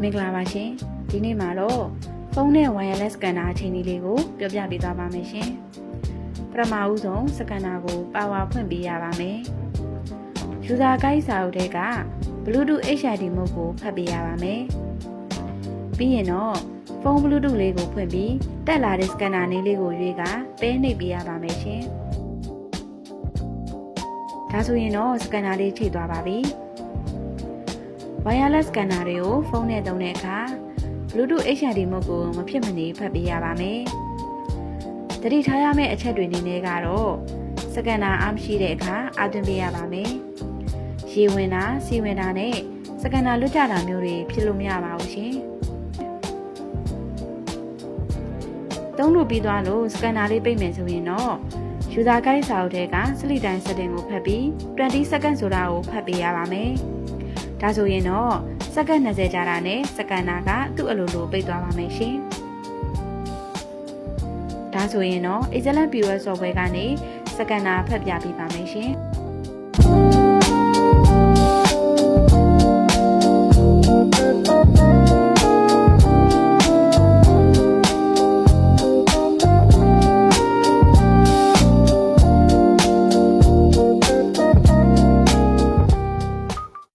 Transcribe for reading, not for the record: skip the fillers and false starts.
မင်္ဂလာပါရှင်ဒီနေ့မှာတော့ဖုန်းနဲ့ wireless scanner အခြေအနေလေးကိုပြောပြပေးသွားပါမယ်ရှင်ပထမဦးဆုံး scanner ကို power ဖွင့်ပေးရပါမယ် user guide စာအုပ်ထဲက Bluetooth HID mode ကိုဖတ်ပေးရပါမယ်ပြီးရင်တော့ဖုန်း Bluetooth လေးကိုဖွင့်ပြီးတက်လာတဲ့ scanner နည်းလေးကိုရွေးကပဲနှိပ်ပေးရပါမယ်ရှင်ဒါဆိုရင်တော့ scanner လေးထိသွားပါပြီwireless scanner တွေကိုဖုန်းနဲ့သုံးတဲ့အခါ Bluetooth HID mode ကိုမဖြစ်မနေဖတ်ပေးရပါမယ်။တတိထားရမယ့်အချက်တွေအနေနဲ့ကတော့ scanner အားမရှိတဲ့အခါအားသွင်းပေးရပါမယ်။ရေဝင်တာ၊စီဝင်တာနဲ့ scanner လွတ်ကျတာမျိုးတွေဖြစ်လို့မရပါဘူးရှင်။သုံးလို့ပြီးသွားလို့ scanner လေးပိတ်မယ်ဆိုရင်တော့ user guide စာအုပ်ထဲက sleep time setting ကိုဖတ်ပြီး20 second ဆိုတာကိုဖတ်ပေးရပါမယ်။ဒါဆိုရင်တော့စက္ကန့်20ကြာတာနဲ့စကန်နာကသူ့အလိုလိုပိတ်သွားပါမယ်ရှင်။ဒါဆိုရင်တော့ Excellent POS software ကနေစကန်နာဖတ်ပြပေးပါမယ်ရှင်။